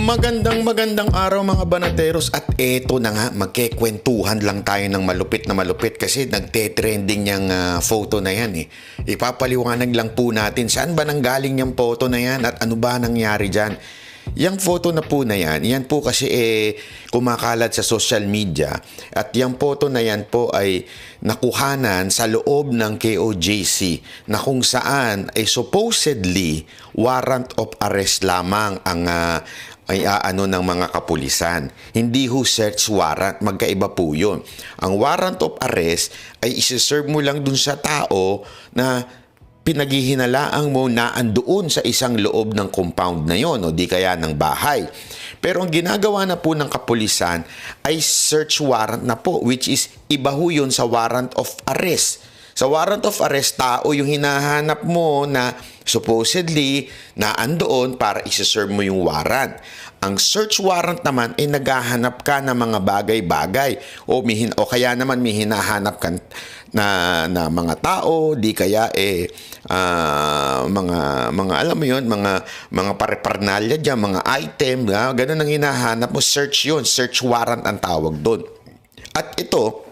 Magandang araw mga banateros at eto na nga, magkekwentuhan lang tayo ng malupit na malupit kasi nagte-trending yung photo na yan eh. Ipapaliwanag lang po natin saan ba nanggaling yung photo na yan at ano ba nangyari dyan. Yung photo na po na yan po kasi kumakalat sa social media at yung photo na yan po ay nakuhanan sa loob ng KOJC na kung saan ay supposedly warrant of arrest lamang ang ay ng mga kapulisan. Hindi ho search warrant, magkaiba po yun. Ang warrant of arrest ay isi-serve mo lang dun sa tao na pinaghihinalaan mo na andoon sa isang loob ng compound na yon o di kaya ng bahay. Pero ang ginagawa na po ng kapulisan ay search warrant na po, which is iba ho yun sa warrant of arrest. Sa warrant of arrest, tao yung hinahanap mo na supposedly na andoon para isi-serve mo yung warrant. Ang search warrant naman ay naghahanap ka ng mga bagay-bagay o kaya naman may hinahanap ka na mga tao, di kaya mga alam mo yun, mga pare-parnalya diyan, mga item, ganun ang hinahanap mo, search yun, search warrant ang tawag doon. At ito,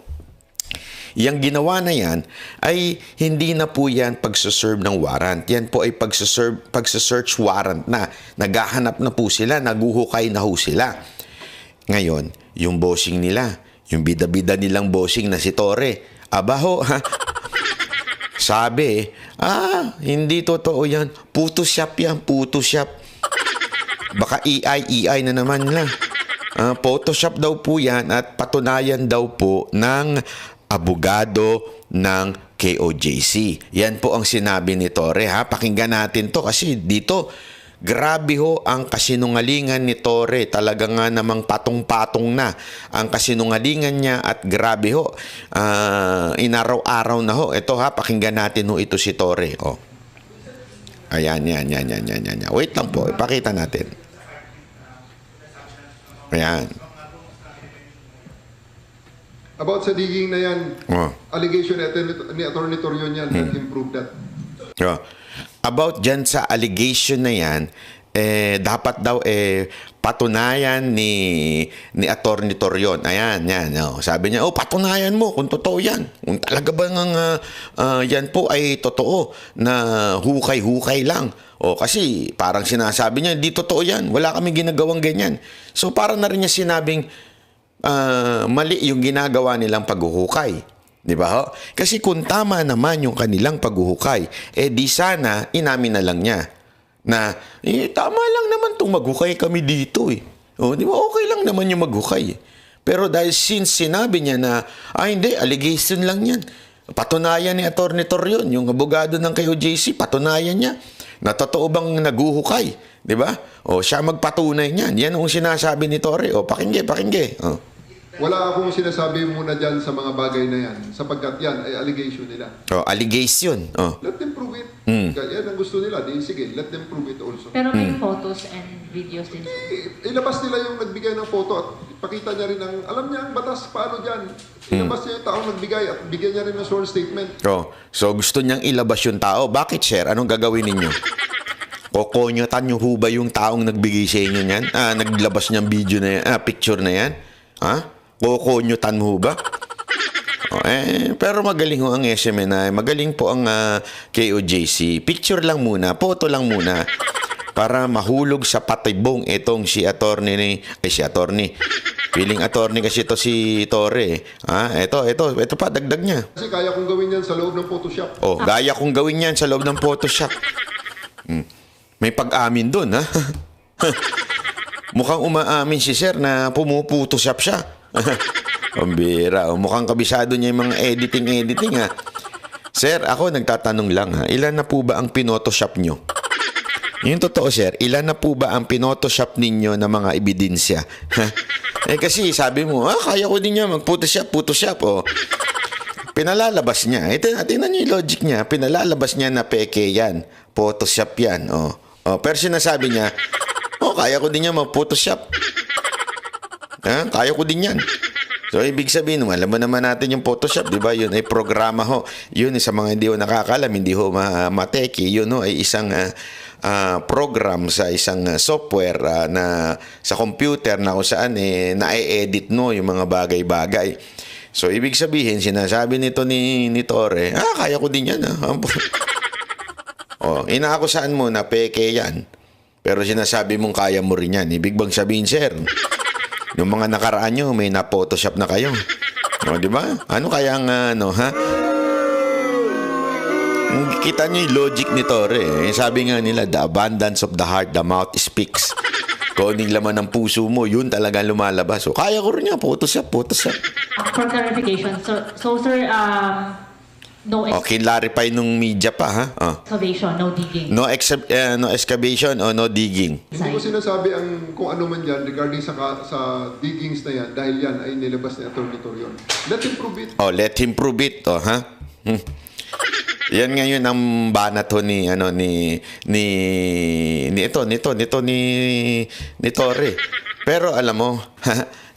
yung ginawa na yan ay hindi na po yan pagsaserve ng warrant. Yan po ay pagsasearch warrant na. Naghahanap na po sila, naguhukay na ho sila. Ngayon, yung bossing nila, yung bida-bida nilang bossing na si Torre, abaho, ha? Sabi, hindi totoo yan. Photoshop yan, Photoshop. Baka AI na naman nila. Photoshop daw po yan at patunayan daw po ng abogado ng KOJC. Yan po ang sinabi ni Torre, ha? Pakinggan natin to kasi dito, grabe ho ang kasinungalingan ni Torre. Talaga nga namang patong-patong na ang kasinungalingan niya at grabe ho. Inaraw-araw na ho. Ito ha, pakinggan natin ho ito si Torre. Oh. Ayan, yan. Wait lang po, ipakita natin. Ayan. About sa digging na yan, allegation ni Atty. Torion yan, improve that. About dyan sa allegation na yan, dapat daw patunayan ni Atty. Torion. Ayan, yan. Sabi niya, patunayan mo kung totoo yan. Kung talaga ba yan po ay totoo na hukay-hukay lang. Kasi parang sinasabi niya, hindi totoo yan. Wala kami ginagawang ganyan. So parang na rin niya sinabing, mali yung ginagawa nilang paghuhukay. Di ba ho? Kasi kung tama naman yung kanilang paghuhukay, di sana inamin na lang niya na tama lang naman itong maghukay kami dito eh. Di ba? Okay lang naman yung maghukay. Pero dahil since sinabi niya na hindi, allegation lang yan. Patunayan ni Atty. Torion, yung abogado ng KOJC, patunayan niya na totoo bang naguhukay. Di ba? Siya magpatunay niyan. Yan ang sinasabi ni Torre. Pakingge. Wala akong sinasabi muna dyan sa mga bagay na yan sapagkat yan ay allegation nila. Allegation. Let them prove it. Yan ang gusto nila. Sige, let them prove it also. Pero may photos and videos din. Ilabas nila yung nagbigay ng photo at pakita niya rin alam niya ang batas paano dyan. Ilabas niya yung taong nagbigay at bigyan niya rin ng sworn statement. So gusto niyang ilabas yung tao. Bakit, sir? Anong gagawin ninyo? Kokonyotan niyo ho ba yung taong nagbigay sa inyo niyan? Naglabas niyang video na yan, picture na yan? Kokonyotan mo ba? Pero magaling ho ang SMNI. Magaling po ang KOJC. Picture lang muna, photo lang muna para mahulog sa patibong itong si attorney. Feeling attorney kasi ito si Torre. Ito pa, dagdag niya. Kasi kaya kong gawin yan sa loob ng Photoshop. Gaya kong gawin yan sa loob ng Photoshop. May pag-amin dun, ha? Mukhang umaamin si sir na pumuputoshop siya. Pambira. Mukhang kabisado niya yung mga editing, ha? Sir, ako nagtatanong lang, ha? Ilan na po ba ang pinotoshop nyo? Yung totoo, sir, ilan na po ba ang pinotoshop ninyo na mga ebidensya? Kasi sabi mo, kaya ko din niya mag-photoshop. Pinalalabas niya. Tingnan niyo yung logic niya. Pinalalabas niya na peke yan. Photoshop yan. Pero sinasabi niya, kaya ko din niya mag-photoshop. Kaya ko din yan. So, ibig sabihin, alam mo naman natin yung Photoshop, di ba? Yun ay programa ho. Yun, sa mga hindi ho nakakalam, hindi ho mateki. Yun ho ay isang program sa isang software na sa computer na kung saan na-edit mo yung mga bagay-bagay. So, ibig sabihin, sinasabi nito ni Torre, kaya ko din yan. Inaakusahan mo na peke yan. Pero sinasabi mong kaya mo rin yan. Ibig bang sabihin, sir? Yung mga nakaraan nyo, may na-photoshop na kayo. Di ba? Ano kaya ang kita nyo yung logic ni Torre. Sabi nga nila, the abundance of the heart, the mouth speaks. Kung anong laman ng puso mo, yun talaga lumalabas. So, kaya ko rin yan. Photoshop. For clarification, so sir, no Clarify nung media pa, ha? excavation, no digging. No excavation o no digging. Hindi ko sinasabi kung ano man yan regarding sa diggings na yan dahil yan ay nilabas ni Atty. Torion. Let him prove it. Let him prove it, ha? Yan ngayon ang banat ho ni Torre. Pero alam mo,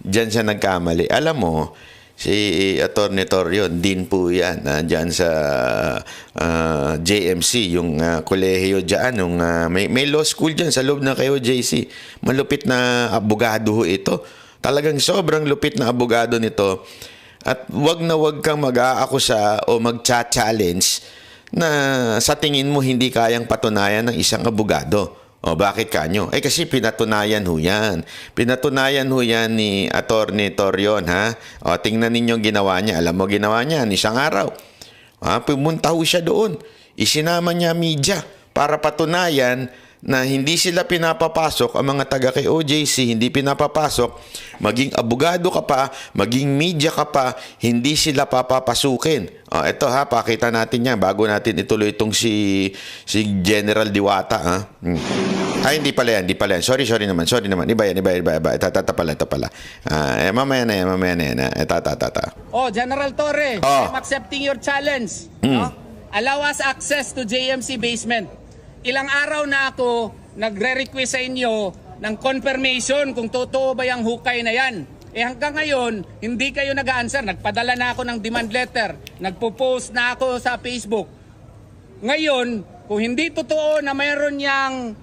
diyan siya nagkamali. Alam mo, si Atty. Torion, din po yan, dyan sa JMC, yung kolehiyo dyan, may law school dyan sa loob ng KOJC. Malupit na abogado ho ito. Talagang sobrang lupit na abogado nito. At wag kang mag-aakusa o mag-challenge na sa tingin mo hindi kayang patunayan ng isang abogado. Bakit kanyo? Kasi pinatunayan ho yan. Pinatunayan ho yan ni Atty. Torion, ha? Tingnan ninyo ginawa niya. Alam mo ginawa niya, isang araw. Pumunta ho siya doon. Isinama niya media para patunayan na hindi sila pinapapasok, ang mga taga kay OJC, hindi pinapapasok, maging abogado ka pa, maging media ka pa, hindi sila papapasukin. Ito ha, pakita natin yan bago natin ituloy itong si General Diwata. Hindi pala yan. Sorry naman. Iba yan. Ito pala. Mamaya na yan. General Torre, I'm accepting your challenge. Allow us access to JMC basement. Ilang araw na ako nagre-request sa inyo ng confirmation kung totoo ba yung hukay na yan. Hanggang ngayon, hindi kayo nag-answer. Nagpadala na ako ng demand letter. Nagpo-post na ako sa Facebook. Ngayon, kung hindi totoo na mayroon yang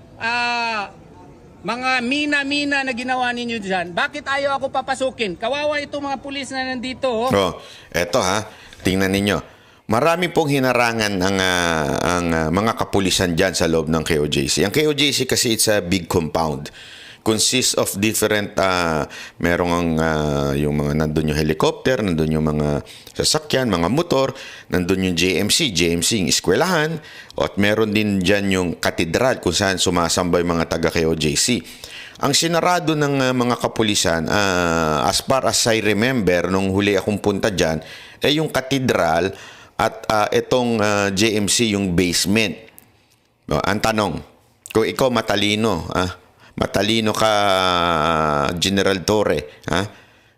mga mina-mina na ginawa ninyo dyan, bakit ayaw ako papasukin? Kawawa itong mga pulis na nandito. Eto ha, tingnan ninyo. Marami pong hinarangan ang mga kapulisan dyan sa loob ng KOJC. Ang KOJC kasi it's a big compound. Consists of different, merong yung mga nandun yung helicopter, nandun yung mga sasakyan, mga motor, nandun yung JMC yung eskwelahan, at meron din dyan yung katedral kung saan sumasamba yung mga taga KOJC. Ang sinarado ng mga kapulisan, as far as I remember, nung huli akong punta dyan, yung katedral, at itong JMC yung basement. Ang tanong, kung ikaw matalino ka, General Torre,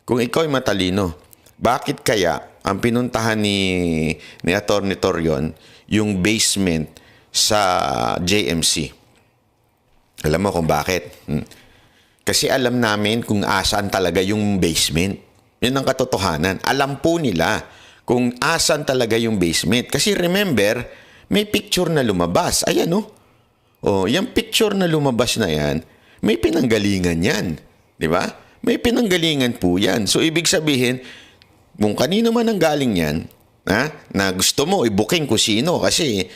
kung ikaw ay matalino, bakit kaya ang pinuntahan ni Atty. Torion yung basement sa JMC? Alam mo kung bakit? Kasi alam namin kung asan talaga yung basement. Yun ang katotohanan. Alam po nila kung asan talaga yung basement. Kasi remember, may picture na lumabas. Ayan yung picture na lumabas na yan, may pinanggalingan yan. Di ba? May pinanggalingan po yan. So, ibig sabihin, kung kanino man ang galing yan, na gusto mo i-booking kung sino kasi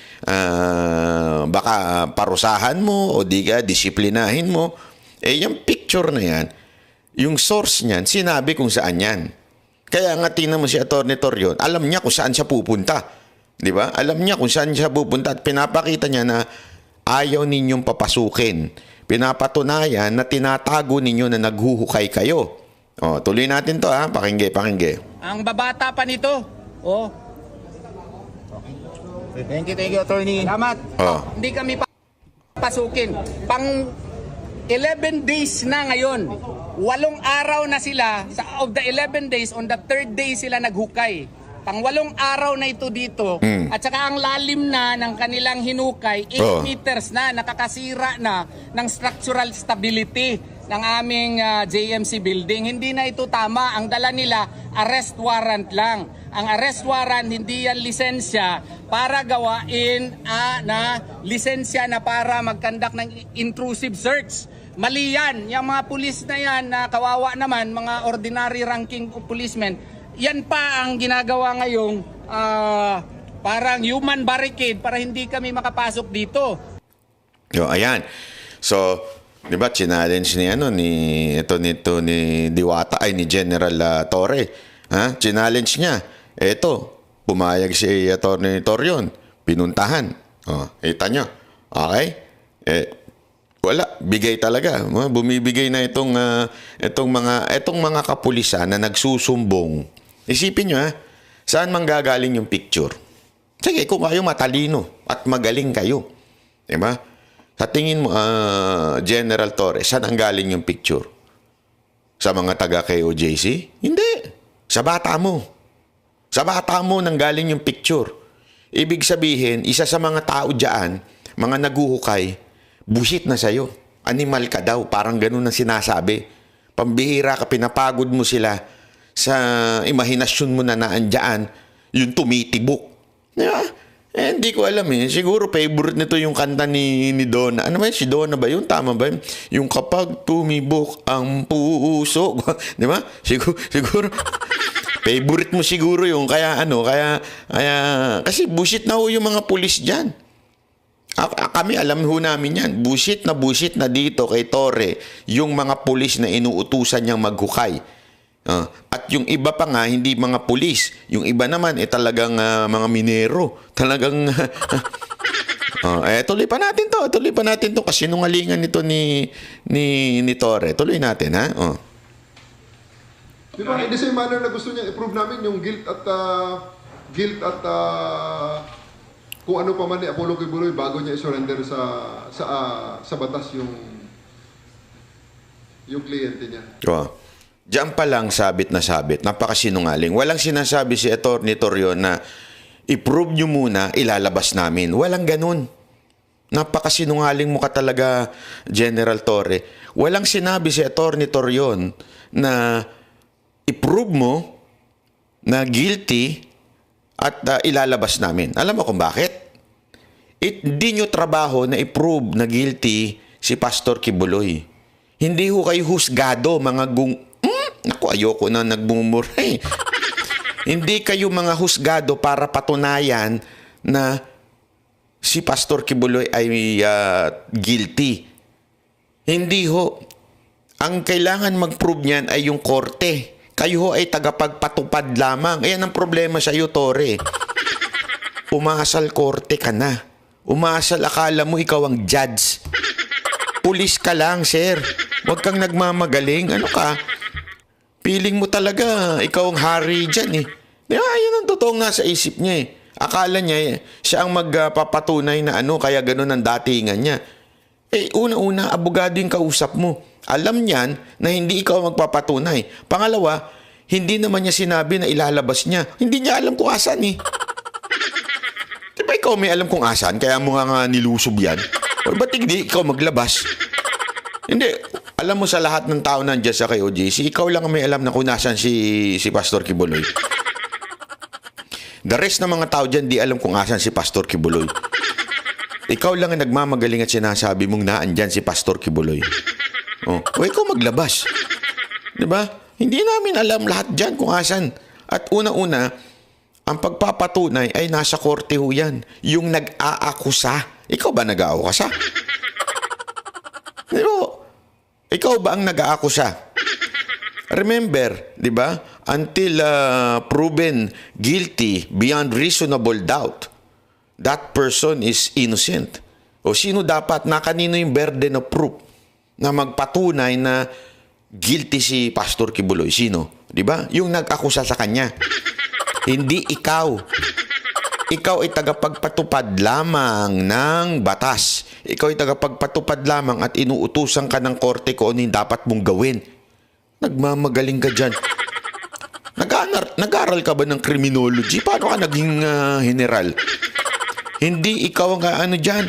baka parusahan mo o di ka disiplinahin mo, yung picture na yan, yung source niyan, sinabi kung saan yan. Kaya nga tingnan mo si Atty. Torion, alam niya kung saan siya pupunta. Di ba? Alam niya kung saan siya pupunta at pinapakita niya na ayaw ninyong papasukin. Pinapatunayan na tinatago ninyo na naghuhukay kayo. Tuloy natin to ha. Pakingge. Ang babata pa nito. Thank you, attorney. Salamat. Hindi kami papasukin. Pang 11 days na ngayon. 8 araw na sila, of the 11 days, on the 3rd day sila naghukay. Pang 8 araw na ito dito. At saka ang lalim na ng kanilang hinukay, 8 meters na, nakakasira na ng structural stability ng aming JMC building. Hindi na ito tama. Ang dala nila, arrest warrant lang. Ang arrest warrant, hindi yan lisensya para gawain na lisensya na para mag-conduct ng intrusive search. Mali yan. Yung mga pulis na yan na kawawa naman, mga ordinary ranking policemen, yan pa ang ginagawa ngayong parang human barricade para hindi kami makapasok dito. Yo, ayan. So, 'di ba, challenge ni Diwata ay ni General Torre. Ha? Challenge niya. Eto, pumayag si Attorney Torion, pinuntahan. Oh, kita nyo. Okay? Wala, bigay talaga. Bumibigay na itong mga kapulisan na nagsusumbong. Isipin nyo, saan manggagaling yung picture? Sige, kung kayo matalino at magaling kayo. Diba? Sa tingin mo, General Torres, saan ang galing yung picture? Sa mga taga-KOJC? Hindi. Sa bata mo. Sa bata mo nang galing yung picture. Ibig sabihin, isa sa mga tao dyan, mga naguhukay, busit na sa'yo. Animal ka daw. Parang ganun ang sinasabi. Pambihira ka, pinapagod mo sila sa imahinasyon mo na naandyan, yung tumitibok. Diba? Hindi ko alam eh. Siguro favorite nito yung kanta ni Donna. Ano ba yun? Si Donna ba yun? Tama ba yun? Yung kapag tumibok ang puso. Di ba? Siguro. Favorite mo siguro yung kaya kasi bullshit na ho yung mga pulis dyan. Kami alam ho namin yan. Bullshit na dito kay Torre yung mga pulis na inuutusan niyang maghukay. At yung iba pa nga, hindi mga pulis. Yung iba naman, talagang mga minero. Talagang, tuloy pa natin to. Kasi nungalingan nito ni Torre. Tuloy natin, ha? Di ba, in the same manner na gusto niya i-prove namin yung guilt at kung ano pa man ni Apollo Kibuloy bago niya i-surrender sa batas yung kliyente niya. Diyan pa lang sabit na sabit. Napakasinungaling. Walang sinasabi si Attorney Torion na i-prove nyo muna, ilalabas namin. Walang ganun. Napakasinungaling mo ka talaga, General Torre. Walang sinabi si Attorney Torion na i-prove mo na guilty at ilalabas namin. Alam mo kung bakit? Hindi nyo trabaho na i-prove na guilty si Pastor Kibuloy. Hindi ho kayo husgado, mga Naku, ayoko na nagbumuray. Hindi kayo mga husgado para patunayan na si Pastor Kibuloy ay guilty. Hindi ho. Ang kailangan mag-prove niyan ay yung korte. Kayo ho ay tagapagpatupad lamang. Ayan ang problema sa iyo, Torre. Umasal korte ka na. Umasal, akala mo ikaw ang judge. Pulis ka lang, sir. Huwag kang nagmamagaling. Ano ka? Feeling mo talaga, ikaw ang hari dyan eh. Yan ang totoong nasa isip niya eh. Akala niya siya ang magpapatunay na kaya ganun ang datingan niya. Una-una, abogado yung kausap mo. Alam niyan na hindi ikaw magpapatunay. Pangalawa, hindi naman niya sinabi na ilalabas niya. Hindi niya alam kung asan eh. Diba ikaw may alam kung asan, kaya mo nga nilusob yan? O ba't hindi ikaw maglabas? Hindi. Alam mo sa lahat ng tao nandiyan sa KOJC, ikaw lang ang may alam na kung nasan si Pastor Kibuloy. The rest ng mga tao dyan, di alam kung asan si Pastor Kibuloy. Ikaw lang ang nagmamagaling at sinasabi mong naandyan si Pastor Kibuloy. O ikaw maglabas. Diba? Hindi namin alam lahat dyan kung asan. At una-una, ang pagpapatunay ay nasa korte ho yan. Yung nag-aakusa. Ikaw ba nag-aakusa? Pero, ikaw ba ang nag-aakusa? Remember, di ba? Until proven guilty beyond reasonable doubt, that person is innocent. O sino dapat, na kanino yung burden of proof na magpatunay na guilty si Pastor Kibuloy? Sino? Di ba? Yung nag-akusa sa kanya. Hindi ikaw. Ikaw ay tagapagpatupad lamang ng batas. Ikaw ay tagapagpatupad lamang at inuutusan ka ng korte kung ano yung dapat mong gawin. Nagmamagaling ka dyan. Nag-aral ka ba ng criminology? Paano ka naging general? Hindi ikaw ang dyan.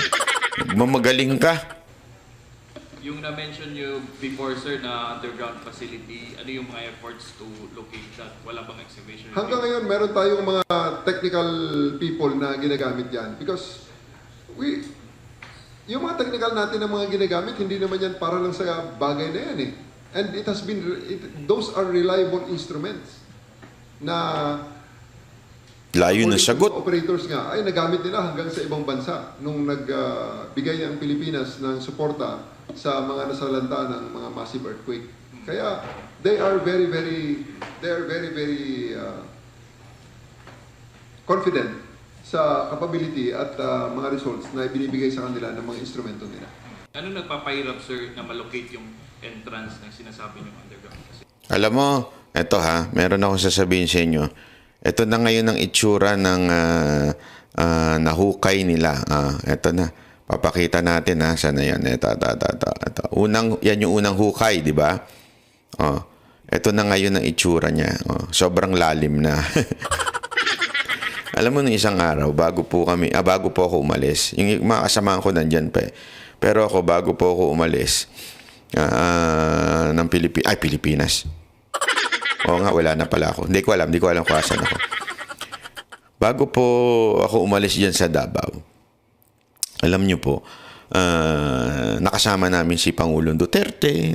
Nagmamagaling ka. Yung na-mention nyo before, sir, na underground facility, ano yung mga efforts to locate that? Wala bang excavation? Hanggang ngayon, meron tayong mga technical people na ginagamit yan. Because yung mga technical natin na mga ginagamit, hindi naman yan para lang sa bagay na yan eh. And it has been, those are reliable instruments na Layo ng sagot. operators nga ay nagamit nila hanggang sa ibang bansa nung nagbigay ang Pilipinas ng suporta sa mga nasalanta ng mga massive earthquake. Kaya they are very confident sa capability at mga results na ibinibigay sa kanila ng mga instrumento nila. Ano nagpapahirap, sir, na malocate yung entrance ng sinasabi nyo underground facility? Alam mo, eto ha, meron akong sasabihin sa inyo. Ito na ngayon ang itsura ng nahukay nila. Ito na. Papakita natin ha. Sana yan. Ito. Yan yung unang hukay, di ba? Ito na ngayon ang itsura niya. Sobrang lalim na. Alam mo, nung isang araw, bago po ako umalis, yung mga kasamahan ko nandyan pa eh. Pero ako, bago po ako umalis ng Pilipinas. Oo nga, wala na pala ako. Hindi ko alam kung asan ako. Bago po ako umalis dyan sa Davao, alam nyo po, nakasama namin si Pangulong Duterte,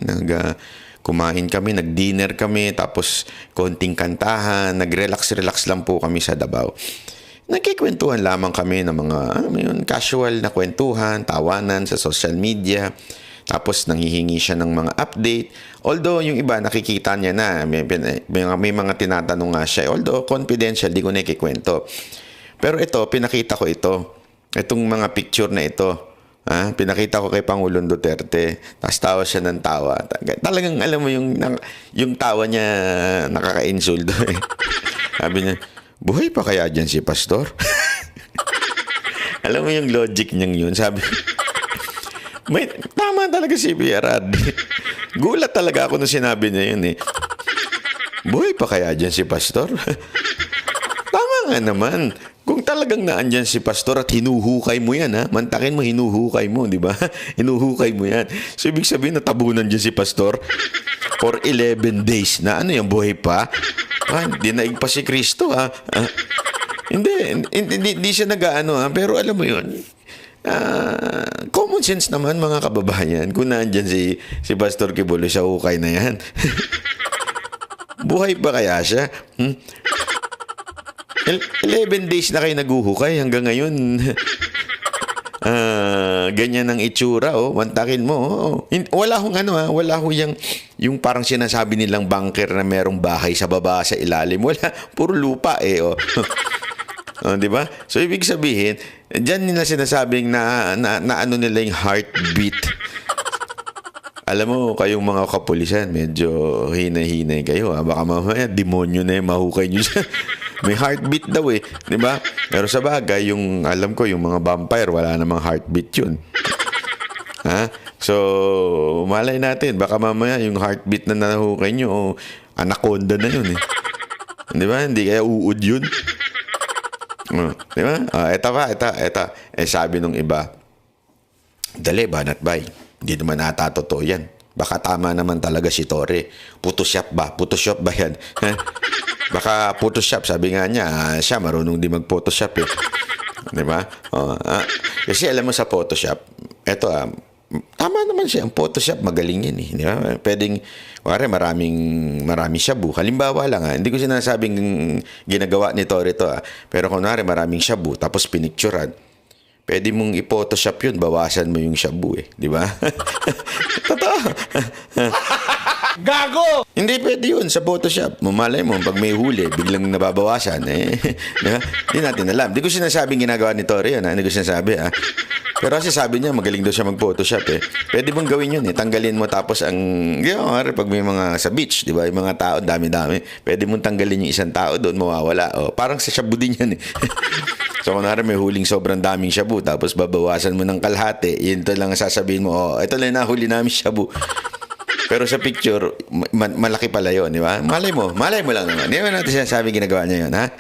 kumain kami, nag-dinner kami, tapos konting kantahan, nag-relax lang po kami sa Davao. Nagkikwentuhan lamang kami ng mga casual na kwentuhan, tawanan sa social media. Tapos nanghihingi siya ng mga update. Although yung iba nakikita niya na, may mga tinatanong nga siya. Although confidential, di ko nakikwento. Pero ito, pinakita ko ito. Itong mga picture na ito. Pinakita ko kay Pangulong Duterte. Tapos tawa siya ng tawa. Talagang alam mo yung tawa niya nakaka-insulto eh. Sabi niya, buhay pa kaya dyan si Pastor? Alam mo yung logic niyang yun. Sabi tama talaga si PRD. Gulat talaga ako nung sinabi niya yun eh. Buhay pa kaya dyan si Pastor? Tama nga naman. Kung talagang naandyan si Pastor at hinuhukay mo yan, ha? Mantakin mo, hinuhukay mo, di ba? Hinuhukay mo yan. So, ibig sabihin, natabunan dyan si Pastor for 11 days na ano yung buhay pa? Dinaig pa si Kristo, ha? Hindi siya nag-ano, ha? Pero alam mo yun, common sense naman mga kababayan kung nandyan si Pastor Kibuloy sa hukay na yan. Buhay pa kaya siya? 11 days na kayo naguhukay hanggang ngayon. Ganyan ang itsura, mantakin mo. Wala hong wala hong yung parang sinasabi nilang bunker na merong bahay sa baba sa ilalim. Wala, puro lupa di ba? So, ibig sabihin, dyan nila sinasabing na ano nila yung heartbeat. Alam mo, kayong mga kapulisan, medyo hinay-hinay kayo. Baka mamaya, demonyo na yung mahukay nyo siya. May heartbeat daw eh. Di ba? Pero sa bagay, alam ko, yung mga vampire, wala namang heartbeat yun. So, malay natin, baka mamaya yung heartbeat na nahukay nyo, anaconda na yun eh. Di ba? Hindi kaya uud yun. Di ba? Ito. Sabi nung iba, dali, banat bay. Hindi naman ata totoo yan. Baka tama naman talaga si Torre. Photoshop ba? Photoshop ba yan? Baka Photoshop. Sabi nga niya, siya marunong di mag-Photoshop eh. Di ba? Kasi alam mo sa Photoshop, eto tama naman siya. Ang Photoshop, magaling yan eh. Di ba? Pwedeng, marami shabu. Halimbawa lang hindi ko sinasabing ginagawa ni Torre to pero kunwari maraming shabu, tapos pinicturean. Pwede mong i-Photoshop yun, bawasan mo yung shabu eh. Di ba? Totoo. Gago! Hindi pwede yun sa Photoshop. Mamalay mo, pag may huli, biglang nababawasan. Hindi natin alam. Hindi ko sinasabing ginagawa ni Torre yun. Hindi ko sinasabi. Pero kasi sabi niya, magaling daw siya mag-Photoshop eh. Pwede mong gawin yun eh. Tanggalin mo tapos pag may mga sa beach, di ba? Yung mga tao, dami-dami. Pwede mong tanggalin yung isang tao doon, mawawala. Parang sa shabu din yan eh. So, kunwari may huling sobrang daming shabu, tapos babawasan mo ng kalahati, yun to lang sasabihin mo, ito lang nahuli namin shabu. Pero sa picture, malaki pala yun, di ba? Malay mo lang naman. Hindi naman natin sinasabi ginagawa niya yun, ha?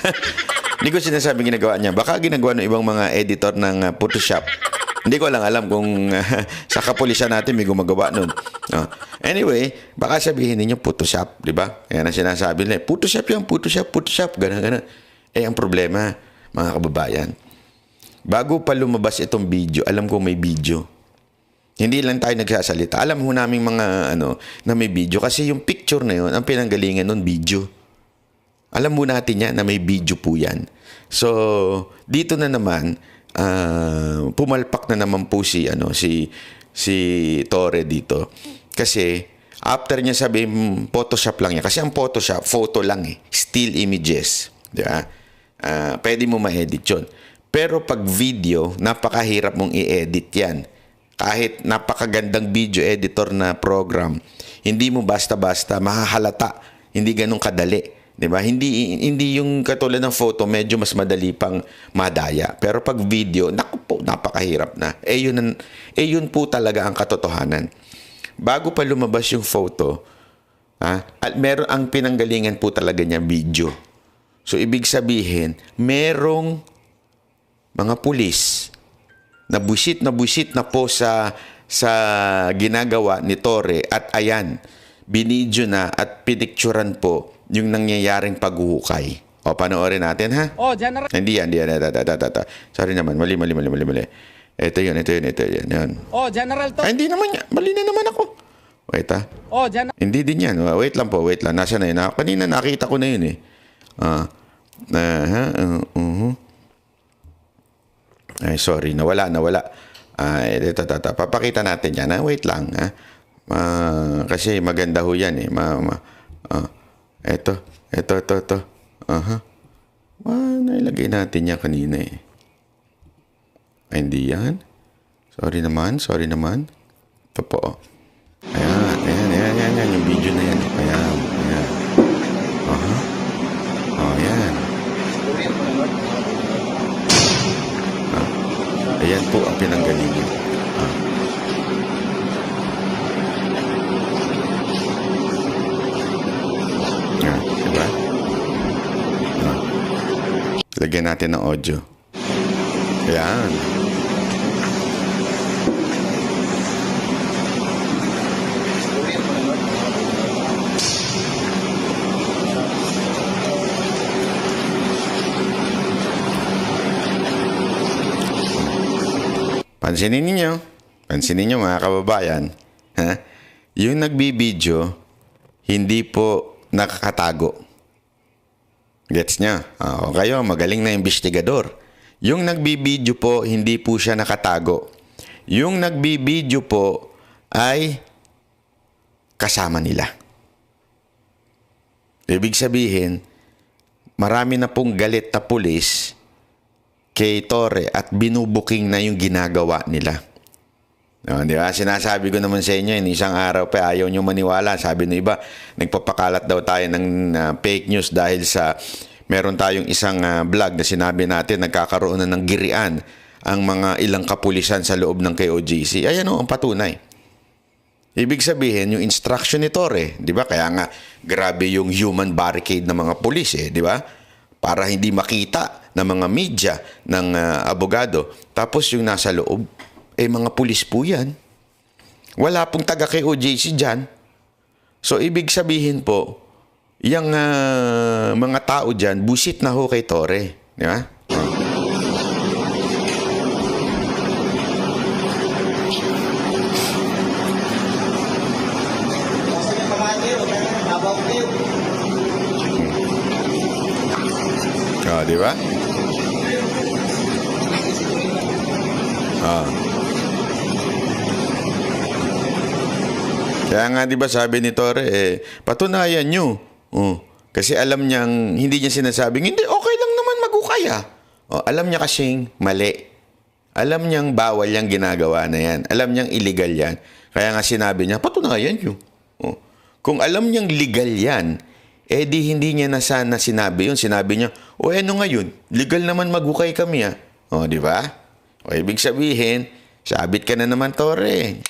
Hindi ko sinasabi ginagawa niya. Baka ginagawa ng ibang mga editor ng Photoshop. Hindi ko lang alam kung sa kapulisan natin may gumagawa nun. Anyway, baka sabihin ninyo Photoshop, di ba? Yan ang sinasabi nila. Photoshop yan, Photoshop, gano'n. Ang problema, mga kababayan, bago pa lumabas itong video, alam ko may video. Hindi lang tayo nagsasalita. Alam mo naming mga na may video kasi yung picture na yun, ang pinanggalingan nun video. Alam mo natin yan na may video po yan. So, dito na naman, pumalpak na naman po si Torre dito. Kasi, after niya sabihin, Photoshop lang yan. Kasi ang Photoshop, photo lang still images. Diba? Pwede mo ma-edit yun. Pero pag video, napakahirap mong i-edit yan. Kahit napakagandang video editor na program, hindi mo basta-basta mahahalata. Hindi ganun kadali. Diba? Hindi yung katulad ng photo, medyo mas madali pang madaya. Pero pag video, naku po, napakahirap na. Yun po talaga ang katotohanan. Bago pa lumabas yung photo, meron ang pinanggalingan po talaga niya video. So, ibig sabihin, merong mga pulis na busit na po sa ginagawa ni Torre at ayan, binidyo na at pinicturan po yung nangyayaring paghuhukay. O, panoorin natin, ha? General. Hindi yan. Sorry naman, mali. Ito yun. Yan. General Torre. Ay, hindi naman yan. Mali na naman ako. Wait, ha? Hindi din yan. Wait lang. Nasaan na yun? Kanina nakita ko na yun, Ay, sorry. Nawala. Ito. Papakita natin yan, ha? Wait lang, ha? Kasi maganda ho yan, Ito. Nailagay natin yan kanina, Ay, hindi yan. Sorry naman. Ito po. Ayan. Yung video na yan. Ayan. Ayan. Ayan po ang pinanggalingan. Diba? Lagyan natin ng audio. Ayan. Pansinin ninyo mga kababayan, yung nagbibideo, hindi po nakakatago. Gets niya? Kayo, magaling na investigador. Yung nagbibideo po, hindi po siya nakatago. Yung nagbibideo po ay kasama nila. Ibig sabihin, marami na pong galit na pulis kay Torre at binubuking na yung ginagawa nila. Di ba? Sinasabi ko naman sa inyo, isang araw pa ayaw nyo maniwala. Sabi ng iba, nagpapakalat daw tayo ng fake news dahil sa meron tayong isang vlog na sinabi natin nagkakaroon na ng girian ang mga ilang kapulisan sa loob ng KOJC. Ayan ang patunay. Ibig sabihin, yung instruction ni Torre, di ba? Kaya nga, grabe yung human barricade ng mga pulis, di ba? Para hindi makita ng mga media, ng abogado. Tapos yung nasa loob, mga pulis po yan. Wala pong taga KOJC dyan. So, ibig sabihin po, yung mga tao dyan, busit na ho kay Torre. Di ba? Di ba? Kaya nga, di ba, sabi ni Torre, patunayan nyo. Kasi alam niyang, hindi niya sinasabing, hindi, okay lang naman mag-ukaya. Alam niya kasing mali. Alam niyang bawal yung ginagawa na yan. Alam niyang illegal yan. Kaya nga sinabi niya, patunayan nyo. Kung alam niyang legal yan, di hindi niya na sana sinabi yun. Sinabi niya, ano ngayon? Legal naman mag-ukay kami, di ba? Ibig sabihin, sabit ka na naman, Torre.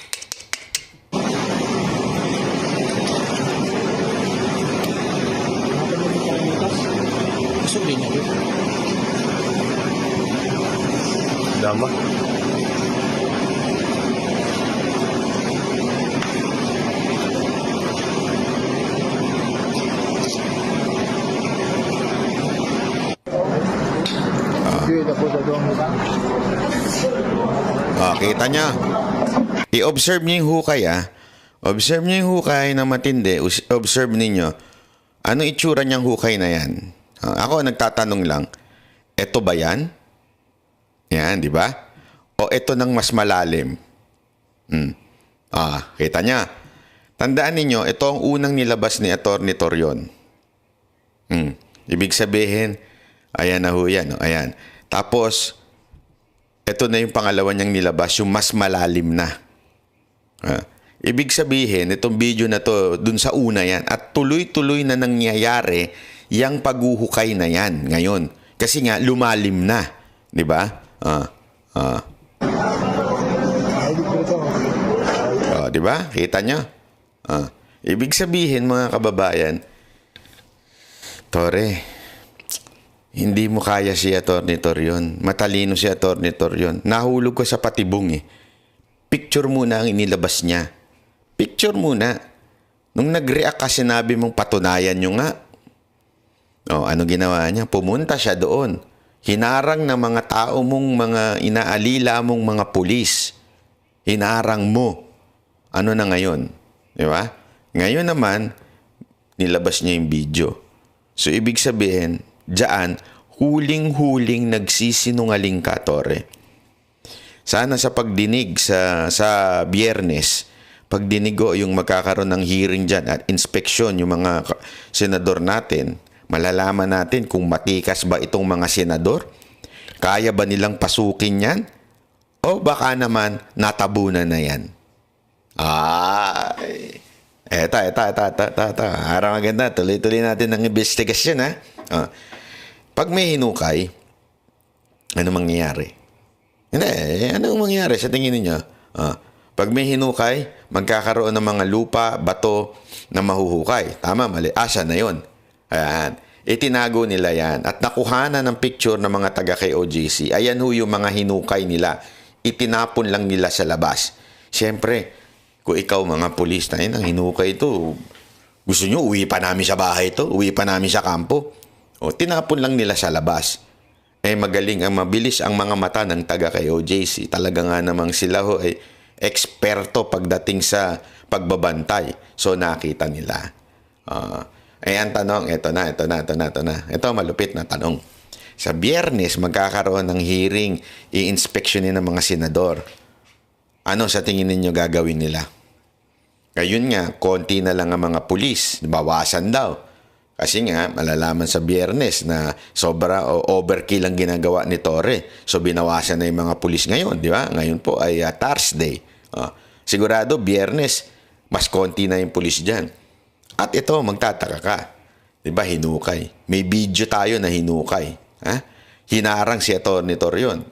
Dama. kita nyo. I-observe nyo yung hukay, Observe nyo yung hukay na matindi. Observe ninyo. Ano itsura niyang hukay na yan? Ako, nagtatanong lang. Ito ba yan? Yan, di ba? O ito nang mas malalim? Kita niya. Tandaan ninyo, ito ang unang nilabas ni Atty. Torion. Ibig sabihin, ayan na ho yan. Ayan. Tapos, ito na yung pangalawa niyang nilabas, yung mas malalim na. Ibig sabihin, itong video na to, dun sa una yan, at tuloy-tuloy na nangyayari yung paghuhukay na yan ngayon. Kasi nga, lumalim na. Di ba? Di ba? Kita nyo? Ibig sabihin, mga kababayan, Tore, hindi mo kaya si Atty. Torion. Matalino si Atty. Torion. Nahulog ko sa patibong Picture muna ang inilabas niya. Picture muna. Nung nag-react ka, sinabi mong patunayan nyo nga. Ano ginawa niya? Pumunta siya doon. Hinarang ng mga tao mong mga inaalila mong mga pulis. Hinarang mo. Ano na ngayon? Di ba? Ngayon naman, nilabas niya yung video. So, ibig sabihin, diyan, huling-huling nagsisinungaling ka, Tore. Sana sa pagdinig sa Biyernes, pagdinigo yung magkakaroon ng hearing dyan at inspeksyon yung mga senador natin, malalaman natin kung matikas ba itong mga senador, kaya ba nilang pasukin yan, o baka naman natabunan na yan. Eto. Harang maganda, tuloy-tuloy natin ang investigasyon, Pag may hinukay, ano mangyayari? Hindi, anong mangyayari sa tingin ninyo? Pag may hinukay, magkakaroon ng mga lupa, bato na mahuhukay. Tama, mali. Asa na yun. Ayan. Itinago nila yan. At nakuhanan ng picture ng mga taga kay OJC. Ayan ho yung mga hinukay nila. Itinapon lang nila sa labas. Siyempre, kung ikaw mga pulis na yun, ang hinukay ito, gusto nyo, uwi pa namin sa bahay ito, uwi pa namin sa kampo. Tinapon lang nila sa labas. Magaling ang mabilis ang mga mata ng taga kay OJC. Talaga nga namang sila ho ay eksperto pagdating sa pagbabantay. So, nakita nila. Ang tanong, ito na. Ito, malupit na tanong. Sa Biyernes, magkakaroon ng hearing, i-inspeksyonin ng mga senador. Ano sa tingin ninyo gagawin nila? Ngayon nga, konti na lang ang mga pulis. Bawasan daw. Kasi nga, malalaman sa Biyernes na sobra o overkill ang ginagawa ni Tore. So, binawasan na yung mga pulis ngayon, di ba? Ngayon po ay Thursday. Sigurado, Biyernes, mas konti na yung pulis dyan. At ito, magtataka ka. Di ba, hinukay. May video tayo na hinukay. Hinarang si Atty. Torion.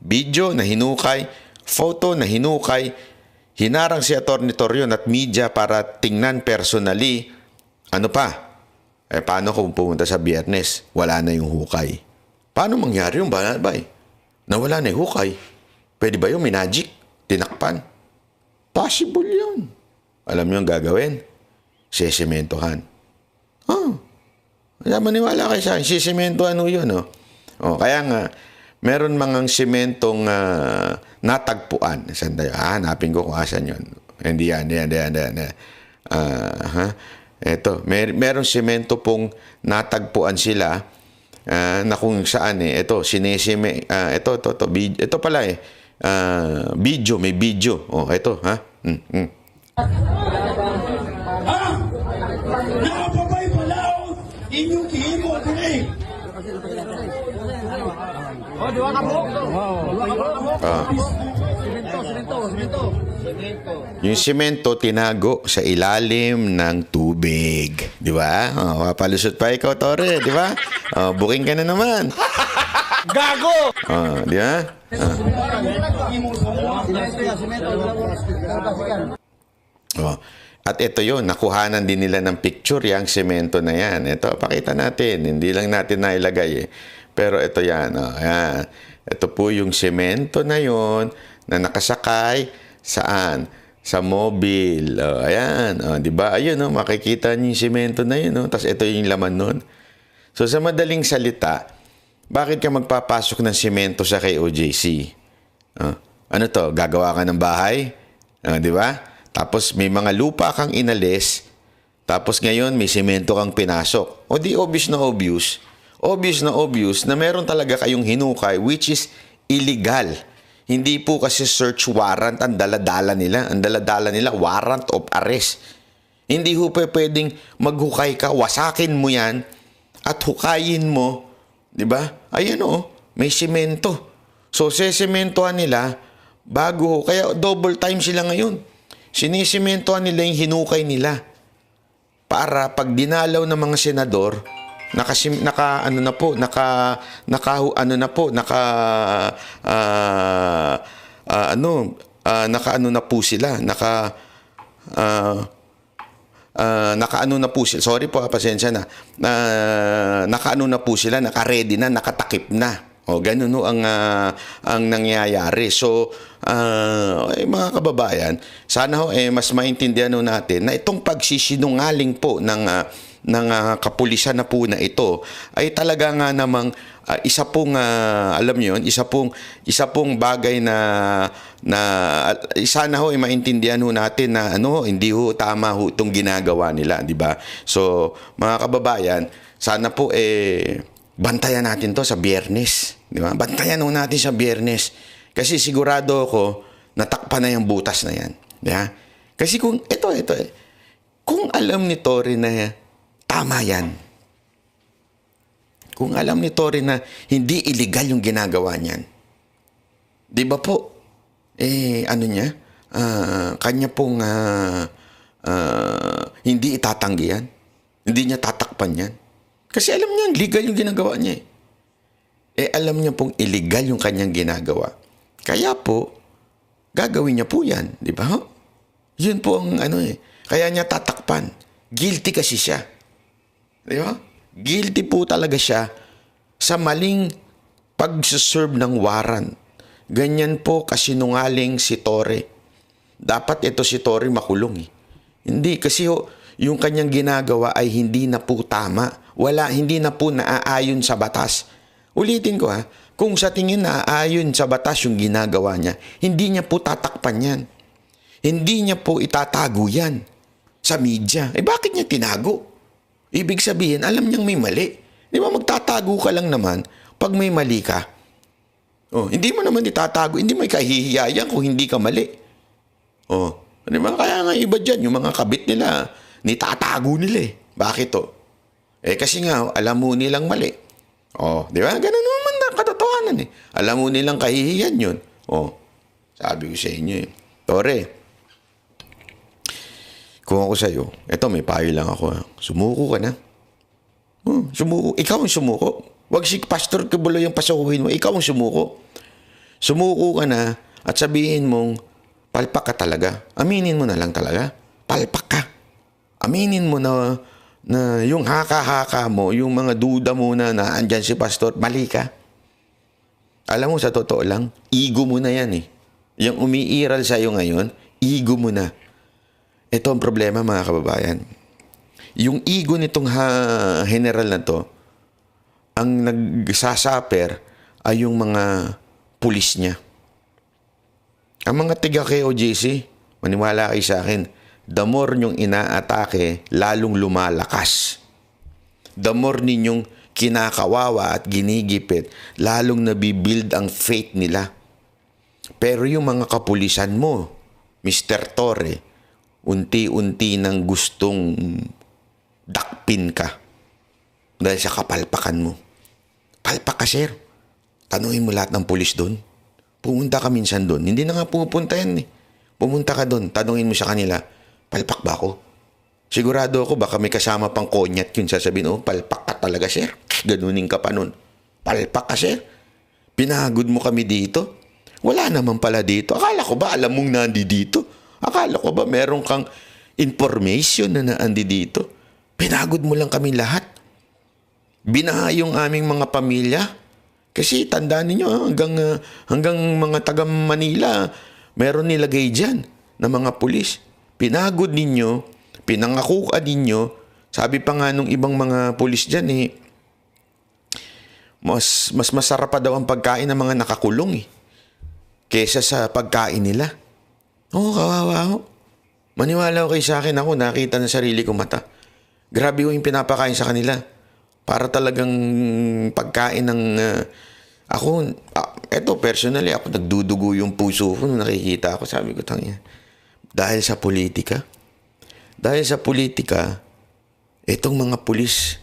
Video na hinukay, photo na hinukay, hinarang si Atty. Torion at media para tingnan personally. Ano pa? Paano kung pumunta sa Biyernes? Wala na yung hukay. Paano mangyari yung banabay? Nawala na yung hukay. Pwede ba yung magic? Tinakpan? Possible yun. Alam nyo yung gagawin? Sesimentohan. Maniwala kayo sa akin. Sesimentohan yun. Kaya nga, meron mangang simentong natagpuan. Sandali, hanapin ko kung asan yun. Hindi yan. Eto, meron semento pong natagpuan sila na kung saan ito ito pala video, may video. Ito, Nakapabay palaw inyong kihimo dire. Yung semento tinago sa ilalim ng tubig. Di ba? Papalusot pa ikaw, Tore. Di ba? Booking ka na naman. Gago! Di ba? At ito yun, nakuhanan din nila ng picture yung semento na yan. Ito, pakita natin. Hindi lang natin nailagay Pero ito yan. Ayan. Ito po yung semento na yon na nakasakay saan? Sa mobile. Ayan. Di ba? Ayun, makikita niyo yung semento na yun. Tapos ito yung laman nun. So, sa madaling salita, bakit ka magpapasok ng semento sa kay OJC? ano to, gagawa ka ng bahay, di ba? Tapos may mga lupa kang inalis, tapos ngayon may semento kang pinasok. O di obvious na obvious na meron talaga kayong hinukay which is illegal. Hindi po kasi search warrant ang daladala nila. Ang daladala nila, warrant of arrest. Hindi ho pwedeng maghukay ka, wasakin mo yan at hukayin mo, di ba? Ayan o, may semento. So, sesementohan nila bago, kaya double time sila ngayon. Sinisimentohan nila yung hinukay nila para pag dinalaw ng mga senador, nakaano na po sila, nakaano na po sila. Sorry po, pasensya na. Nakaano na po sila, naka-ready na, nakatakip na. O ganun no ang nangyayari. So mga kababayan, sana ho mas maintindihan ho natin na itong pagsisinungaling po ng kapulisan na po na ito ay talaga nga namang isa pong alam niyo yun, isa pong bagay na sana ho maintindihan ho natin na hindi ho tama ho itong ginagawa nila, di ba? So mga kababayan, sana po bantayan natin to sa Biyernes, di ba? Bantayan ho natin sa Biyernes kasi sigurado ako natakpan na yung butas na yan, di ba? Kasi kung kung alam ni Tory na tama yan, kung alam ni Tory na hindi illegal yung ginagawa niyan, di ba po, kanya pong hindi itatanggi yan, hindi niya tatakpan yan. Kasi alam niya, legal yung ginagawa niya. Alam niya pong illegal yung kanyang ginagawa. Kaya po, gagawin niya po yan, di ba? Yun po ang kaya niya tatakpan. Guilty kasi siya. Di ba? Guilty po talaga siya sa maling pag-serve ng warrant. Ganyan po kasinungaling si Tory. Dapat ito si Tory makulong. Hindi kasi yung kanyang ginagawa ay hindi na po tama. Hindi na po naaayon sa batas. Ulitin ko kung sa tingin naaayon sa batas yung ginagawa niya, hindi niya po tatakpan yan. Hindi niya po itatago yan sa media. Bakit niya tinago? Ibig sabihin, alam niyang may mali. Di ba magtatago ka lang naman pag may mali ka? Hindi mo naman itatago, hindi mo ikahihiyayan kung hindi ka mali. Di ba? Kaya nga iba dyan, yung mga kabit nila, nitatago nila Bakit kasi nga, alam mo nilang mali. Di ba? Ganun naman na katotohanan Alam mo nilang kahihiyan yun. Sabi ko sa inyo Tore, kung ako sa'yo, eto may payo lang ako Sumuko ka na. Sumuko. Ikaw ang sumuko. Huwag si Pastor Kibuloy yung pasukuhin mo. Ikaw ang sumuko. Sumuko ka na at sabihin mong palpak ka talaga. Aminin mo na lang talaga. Palpak ka. Aminin mo na yung haka-haka mo, yung mga duda mo na andyan si Pastor, mali ka. Alam mo, sa totoo lang, ego mo na yan Yung umiiral sa'yo ngayon, ego mo na. Ito ang problema, mga kababayan. Yung ego nitong general na to, ang nagsasaper ay yung mga pulis niya. Ang mga tiga kay OJC, maniwala kayo sa akin, the more nyong inaatake, lalong lumalakas. The more ninyong kinakawawa at ginigipit, lalong nabibuild ang faith nila. Pero yung mga kapulisan mo, Mr. Tory, unti-unti nang gustong dakpin ka dahil sa kapalpakan mo. Palpak ka, sir. Tanungin mo lahat ng pulis doon. Pumunta ka minsan doon. Hindi na nga pupunta yan Pumunta ka doon. Tanungin mo sa kanila, palpak ba ako? Sigurado ako baka may kasama pang konyat yun. Sasabihin, palpak ka talaga, sir. Ganunin ka pa nun. Palpak ka, sir. Pinagod mo kami dito. Wala naman pala dito. Akala ko ba alam mong nandi dito? Akala ko ba meron kang information na naandi dito? Pinagod mo lang kami lahat. Binaha yung aming mga pamilya. Kasi tandaan niyo hanggang mga taga Manila, meron nilagay dyan na mga pulis. Pinagod ninyo, pinangakuan ninyo. Sabi pa nga nung ibang mga pulis dyan mas masarap pa daw ang pagkain ng mga nakakulong kesa sa pagkain nila. Oo, kawawa ho. Maniwala ko kayo sa akin, ako nakita ng sarili ko mata. Grabe ho yung pinapakain sa kanila. Para talagang pagkain ng... eto personally, ako nagdudugo yung puso ko nung nakikita ako. Sabi ko, tangya. Dahil sa politika. Dahil sa politika, itong mga pulis,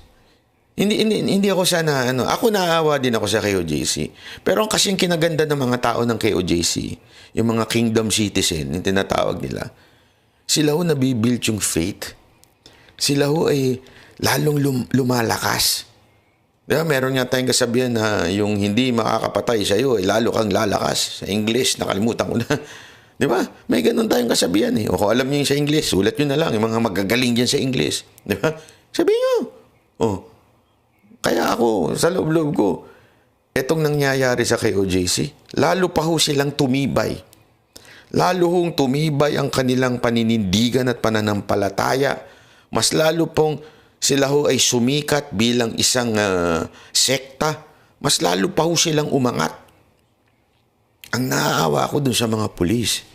hindi ako sana, ako naawa din ako sa KOJC. Pero ang kasing kinaganda ng mga tao ng KOJC, yung mga kingdom citizen, yung tinatawag nila, sila ho nabibuild yung faith. Sila ho ay lalong lumalakas. Diba? Meron nga tayong kasabihan na yung hindi makakapatay sa'yo, ay lalo kang lalakas. Sa English, nakalimutan ko na. Di ba? May ganun tayong kasabihan eh. O kung alam niyo yung sa English, sulat nyo na lang. Yung mga magagaling dyan sa English. Di ba? Sabihin nyo. Oh. Kaya ako, sa loob-loob ko, etong nangyayari sa KOJC, lalo pa ho silang tumibay. Lalo hong tumibay ang kanilang paninindigan at pananampalataya. Mas lalo pong sila ho ay sumikat bilang isang sekta. Mas lalo pa ho silang umangat. Ang naaawa ko dun sa mga pulis.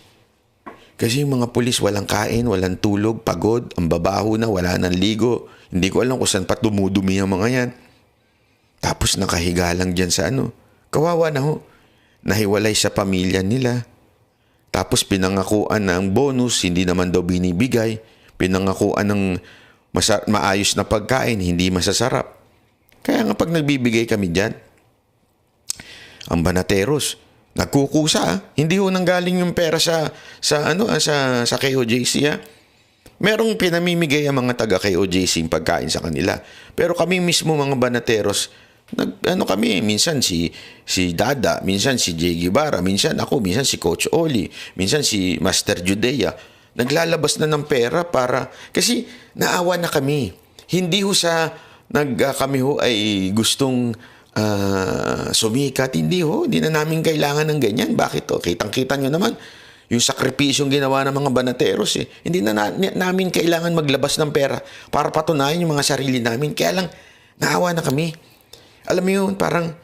Kasi yung mga pulis walang kain, walang tulog, pagod, ang babaho na, wala nang ligo. Hindi ko alam kung saan pa dumudumi ang mga yan. Tapos nakahiga lang dyan sa Kawawa na ho. Nahiwalay sa pamilya nila. Tapos pinangakuan ng bonus, hindi naman daw binibigay. Pinangakuan ng maayos na pagkain, hindi masasarap. Kaya nga pag nagbibigay kami dyan, ang banateros, nagkukusa. Hindi ho nanggaling yung pera sa KOJC. Merong pinamimigay ang mga taga KOJC yung pagkain sa kanila. Pero kami mismo mga banateros, kami, minsan si Dada, minsan si Jay Guevara, minsan ako, minsan si Coach Oli, minsan si Master Judea, naglalabas na ng pera para, kasi naawa na kami. Hindi ho kami ho ay gustong sumikat, hindi na namin kailangan ng ganyan. Bakit? Kitang-kita nyo naman, yung sakripisyong ginawa ng mga banateros Hindi na namin kailangan maglabas ng pera para patunayan yung mga sarili namin. Kaya lang, naawa na kami. Alam mo yun, parang,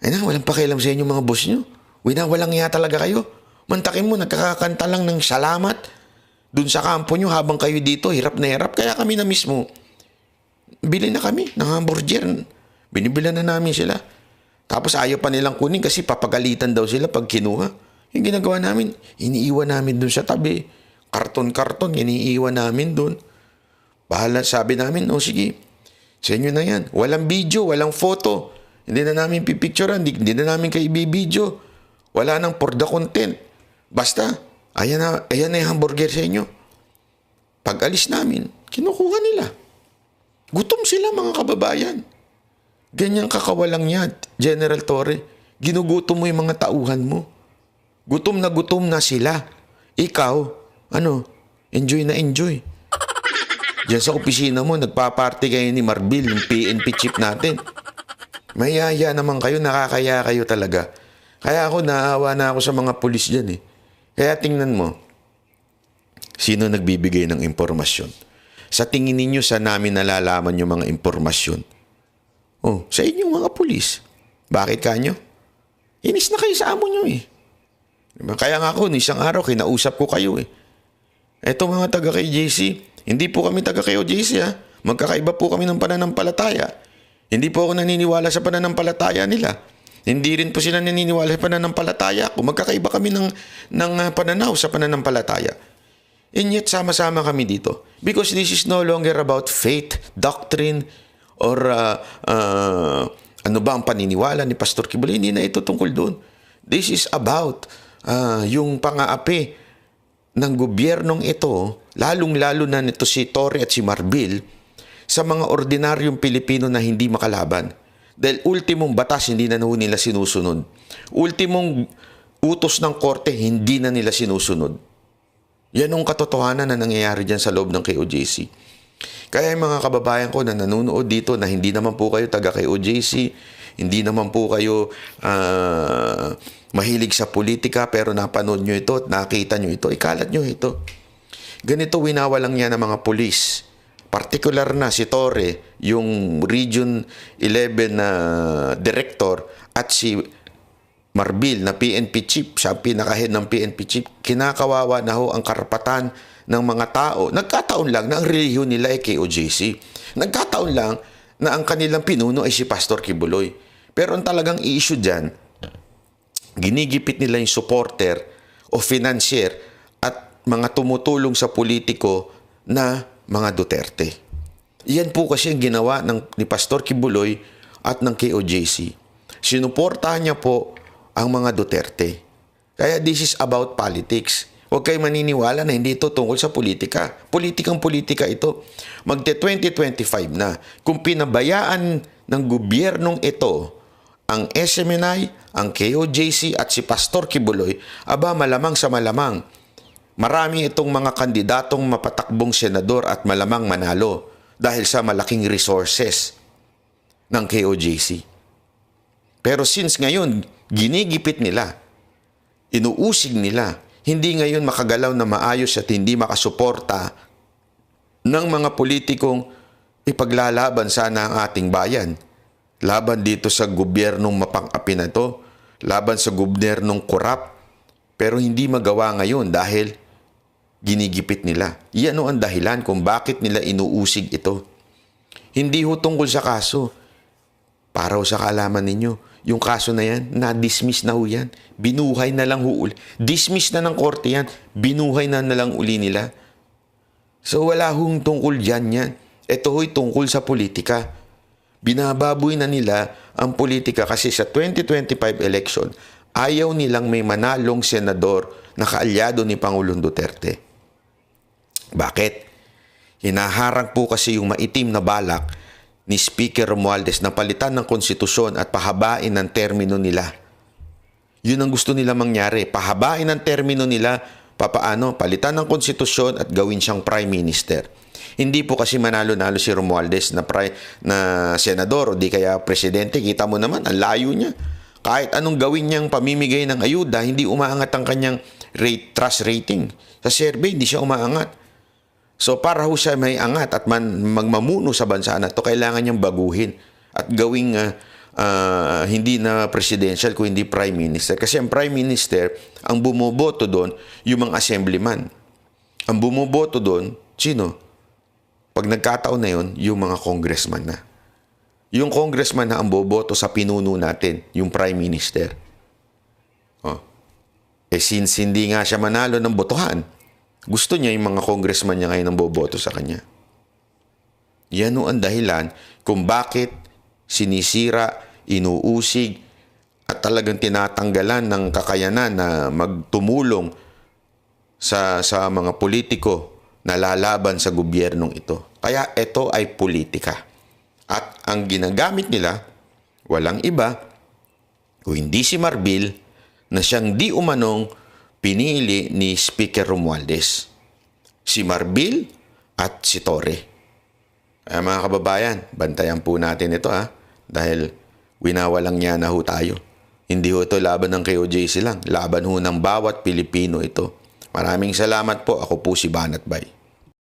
walang pakialam sa inyo mga boss nyo. Walang nga talaga kayo. Mantakin mo, nagkakakanta lang ng salamat dun sa kampo nyo habang kayo dito, hirap na hirap. Kaya kami na mismo, bili na kami ng hamburger. Binibilan na namin sila. Tapos ayaw pa nilang kunin kasi papagalitan daw sila pag kinuha. Yung ginagawa namin, iniiwan namin dun sa tabi. Karton-karton, iniiwan namin dun. Bahala, sabi namin, sige, sa inyo na yan. Walang video, walang photo. Hindi na namin pipicturean, hindi na namin kayo ibibidyo. Wala nang for the content. Basta, ayan na yung hamburger sa inyo. Pag alis namin, kinukuha nila. Gutom sila mga kababayan. Ganyang kakawalang yan, General Torre. Ginugutom mo yung mga tauhan mo. Gutom na sila. Ikaw, enjoy na enjoy. Diyan sa opisina mo, nagpa-party kayo ni Marbil, yung PNP chief natin. Mayaya naman kayo, nakakaya kayo talaga. Kaya ako, naawa na ako sa mga pulis dyan Kaya tingnan mo, sino nagbibigay ng impormasyon? Sa tingin ninyo, sa namin nalalaman yung mga impormasyon? Sa inyong mga pulis. Bakit kanyo? Inis na kayo sa amo nyo Diba? Kaya nga ako, isang araw, kinausap ko kayo Eto mga taga KJC, hindi po kami taga KOJC Magkakaiba po kami ng pananampalataya. Hindi po ako naniniwala sa pananampalataya nila. Hindi rin po sila naniniwala sa pananampalataya ko. Magkakaiba kami ng pananaw sa pananampalataya. And yet, sama-sama kami dito. Because this is no longer about faith, doctrine, or ano ba ang paniniwala ni Pastor Kibuloy. Hindi na ito tungkol doon. This is about yung pang-aapi ng gobyernong ito, lalong-lalo na nito si Torre at si Marbil, sa mga ordinaryong Pilipino na hindi makalaban. Dahil ultimong batas, hindi na nila sinusunod. Ultimong utos ng korte, hindi na nila sinusunod. Yan ang katotohanan na nangyayari dyan sa loob ng KOJC. Kaya yung mga kababayan ko na nanonood dito na hindi naman po kayo taga KOJC, hindi naman po kayo mahilig sa politika, pero napanood nyo ito at nakita nyo ito, ikalat nyo ito. Ganito winawalang yan ng mga pulis. Particular na si Torre, yung Region 11 na director, at si Marbil na PNP chief, siya ang pinaka-head ng PNP chief, kinakawawa na ho ang karapatan ng mga tao. Nagkataon lang na ang relihiyon nila ay KOJC. Nagkataon lang na ang kanilang pinuno ay si Pastor Kibuloy. Pero ang talagang issue dyan, ginigipit nila yung supporter o financier at mga tumutulong sa politiko na mga Duterte. Iyan po kasi ang ginawa ni Pastor Kibuloy at ng KOJC. Sinuportahan niya po ang mga Duterte. Kaya this is about politics. Huwag kayo maniniwala na hindi ito tungkol sa politika. Politikang-politika ito. Magte-2025 na. Kung pinabayaan ng gobyernong ito ang SMNI, ang KOJC at si Pastor Kibuloy, aba malamang sa malamang. Marami itong mga kandidatong mapatakbong senador at malamang manalo dahil sa malaking resources ng KOJC. Pero since ngayon, ginigipit nila, inuusig nila, hindi ngayon makagalaw na maayos at hindi makasuporta ng mga politikong ipaglalaban sana ang ating bayan. Laban dito sa gobyernong mapang-api na to, laban sa gobyernong korap, pero hindi magawa ngayon dahil ginigipit nila. Iyan ang dahilan kung bakit nila inuusig ito. Hindi ho tungkol sa kaso. Para ho sa kaalaman ninyo, yung kaso na yan, na-dismiss na ho yan. Binuhay na lang ho uli. Dismiss na ng korte yan. Binuhay na lang uli nila. So wala hong tungkol dyan yan. Ito ho'y tungkol sa politika. Binababoy na nila ang politika kasi sa 2025 election, ayaw nilang may manalong senador na kaalyado ni Pangulong Duterte. Bakit? Hinaharang po kasi yung maitim na balak ni Speaker Romualdez na palitan ng konstitusyon at pahabain ng termino nila. Yun ang gusto nila mangyari. Pahabain ng termino nila, papaano? Palitan ng konstitusyon at gawin siyang Prime Minister. Hindi po kasi manalo-nalo si Romualdez na senador o di kaya presidente. Kita mo naman, ang layo niya. Kahit anong gawin niyang pamimigay ng ayuda, hindi umaangat ang kanyang trust rating. Sa survey, hindi siya umaangat. So para ho siya may angat at magmamuno sa bansa na ito, kailangan niyang baguhin at gawing hindi na presidential kung hindi prime minister. Kasi ang prime minister, ang bumoboto doon, yung mga assemblyman. Ang bumoboto doon, sino? Pag nagkataon na yun, yung mga congressman na. Yung congressman na ang boboto sa pinuno natin, yung prime minister. Oh. Since hindi nga siya manalo ng botohan, gusto niya yung mga congressman niya ngayon ang boboto sa kanya. Yan ang dahilan kung bakit sinisira, inuusig, at talagang tinatanggalan ng kakayanan na magtumulong sa mga politiko na lalaban sa gobyernong ito. Kaya ito ay politika. At ang ginagamit nila, walang iba, kung hindi si Marbil, na siyang di umanong pinili ni Speaker Romualdez. Si Marbil at si Torre. Kaya mga kababayan, bantayan po natin ito dahil winawalang niya na ho tayo. Hindi ho ito laban ng KOJC lang. Laban ho ng bawat Pilipino ito. Maraming salamat po. Ako po si Banat Bay.